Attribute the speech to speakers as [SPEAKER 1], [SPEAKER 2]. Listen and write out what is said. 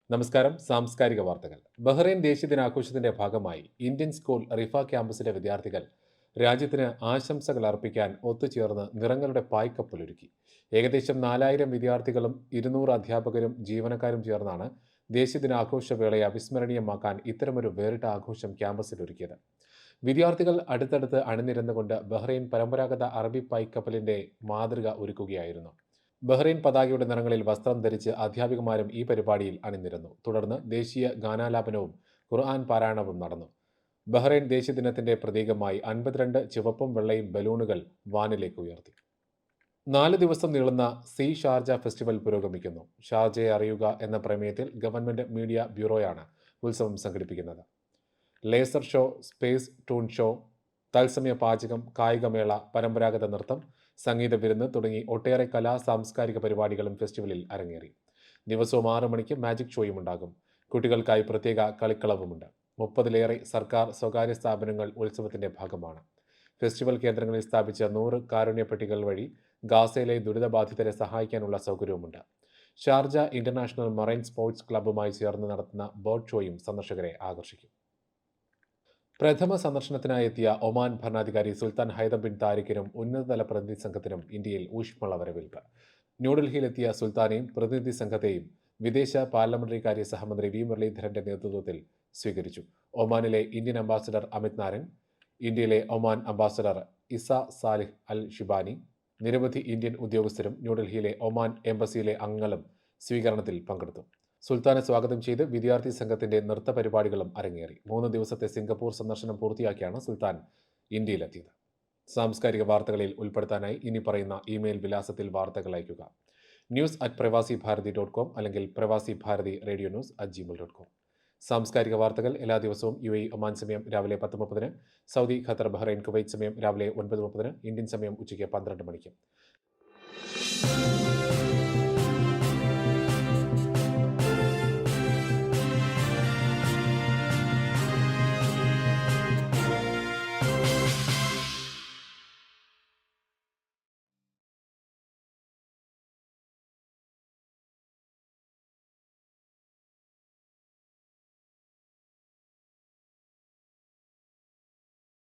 [SPEAKER 1] നമസ്കാരം. സാംസ്കാരിക വാർത്തകൾ. ബഹ്റൈൻ ദേശീയ ദിനാഘോഷത്തിന്റെ ഭാഗമായി ഇന്ത്യൻ സ്കൂൾ റിഫ ക്യാമ്പസിലെ വിദ്യാർത്ഥികൾ രാജ്യത്തിന് ആശംസകൾ അർപ്പിക്കാൻ ഒത്തുചേർന്ന് നിറങ്ങളുടെ പായ്ക്കപ്പലൊരുക്കി. ഏകദേശം 4000 വിദ്യാർത്ഥികളും 200 അധ്യാപകരും ജീവനക്കാരും ചേർന്നാണ് ദേശീയ ദിനാഘോഷ വേളയെ അവിസ്മരണീയമാക്കാൻ ഇത്തരമൊരു വേറിട്ട ആഘോഷം ക്യാമ്പസിൽ ഒരുക്കിയത്. വിദ്യാർത്ഥികൾ അടുത്തടുത്ത് അണിനിരന്നുകൊണ്ട് ബഹ്റൈൻ പരമ്പരാഗത അറബി പായ്ക്കപ്പലിന്റെ മാതൃക ഒരുക്കുകയായിരുന്നു. ബഹ്റൈൻ പതാകയുടെ നിറങ്ങളിൽ വസ്ത്രം ധരിച്ച് അധ്യാപികമാരും ഈ പരിപാടിയിൽ അണിനിരന്നു. തുടർന്ന് ദേശീയ ഗാനാലാപനവും ഖുർആൻ പാരായണവും നടന്നു. ബഹ്റൈൻ ദേശീയ ദിനത്തിന്റെ പ്രതീകമായി 52 ചുവപ്പും വെള്ളയും ബലൂണുകൾ വാനിലേക്ക് ഉയർത്തി. 4 ദിവസം നീളുന്ന ഷാർജ ഫെസ്റ്റിവൽ പുരോഗമിക്കുന്നു. ഷാർജയെ അറിയുക എന്ന പ്രമേയത്തിൽ ഗവൺമെന്റ് മീഡിയ ബ്യൂറോയാണ് ഉത്സവം സംഘടിപ്പിക്കുന്നത്. Laser show, space toon show, തത്സമയ പാചകം, കായികമേള, പരമ്പരാഗത നൃത്തം, സംഗീത വിരുന്ന് തുടങ്ങി ഒട്ടേറെ സാംസ്കാരിക പരിപാടികളും ഫെസ്റ്റിവലിൽ അരങ്ങേറി. ദിവസവും 6 മണിക്ക് മാജിക് ഷോയും ഉണ്ടാകും. കുട്ടികൾക്കായി പ്രത്യേക കളിക്കളവുമുണ്ട്. 30-ലേറെ സർക്കാർ സ്വകാര്യ സ്ഥാപനങ്ങൾ ഉത്സവത്തിന്റെ ഭാഗമാണ്. ഫെസ്റ്റിവൽ കേന്ദ്രങ്ങളിൽ സ്ഥാപിച്ച 100 കാരുണ്യപ്പെട്ടികൾ വഴി ഗാസയിലെ ദുരിതബാധിതരെ സഹായിക്കാനുള്ള സൗകര്യവുമുണ്ട്. ഷാർജ ഇന്റർനാഷണൽ മറൈൻ സ്പോർട്സ് ക്ലബ്ബുമായി ചേർന്ന് നടത്തുന്ന ബോട്ട് ഷോയും സന്ദർശകരെ ആകർഷിക്കും. പ്രഥമ സന്ദർശനത്തിനായി എത്തിയ ഒമാൻ ഭരണാധികാരി സുൽത്താൻ ഹൈതം ബിൻ താരിഖിനും ഉന്നതതല പ്രതിനിധി സംഘത്തിനും ഇന്ത്യയിൽ ഊഷ്മള വരവേൽപ്പ്. ന്യൂഡൽഹിയിലെത്തിയ സുൽത്താനെയും പ്രതിനിധി സംഘത്തെയും വിദേശ പാർലമെന്ററി കാര്യ സഹമന്ത്രി വി മുരളീധരന്റെ നേതൃത്വത്തിൽ സ്വീകരിച്ചു. ഒമാനിലെ ഇന്ത്യൻ അംബാസഡർ അമിത് നാരംഗ്, ഇന്ത്യയിലെ ഒമാൻ അംബാസഡർ ഇസ സാലിഹ് അൽ ഷിബാനി, നിരവധി ഇന്ത്യൻ ഉദ്യോഗസ്ഥരും ന്യൂഡൽഹിയിലെ ഒമാൻ എംബസിയിലെ അംഗങ്ങളും സ്വീകരണത്തിൽ പങ്കെടുത്തു. സുൽത്താനെ സ്വാഗതം ചെയ്ത് വിദ്യാർത്ഥി സംഘത്തിന്റെ നൃത്ത പരിപാടികളും അരങ്ങേറി. 3 ദിവസത്തെ സിംഗപ്പൂർ സന്ദർശനം പൂർത്തിയാക്കിയാണ് സുൽത്താൻ ഇന്ത്യയിലെത്തിയത്. സാംസ്കാരിക വാർത്തകളിൽ ഉൾപ്പെടുത്താനായി ഇനി പറയുന്ന ഇമെയിൽ വിലാസത്തിൽ വാർത്തകൾ അയയ്ക്കുക: news@pravasibharati.com അല്ലെങ്കിൽ പ്രവാസി ഭാരതി റേഡിയോ ന്യൂസ്@gmail.com. സാംസ്കാരിക വാർത്തകൾ എല്ലാ ദിവസവും UAE ഒമാൻ സമയം രാവിലെ 10:30, സൗദി, ഖത്തർ, ബഹ്റൈൻ, കുവൈറ്റ് സമയം രാവിലെ 9:30, ഇന്ത്യൻ സമയം ഉച്ചയ്ക്ക് 12 മണിക്ക്.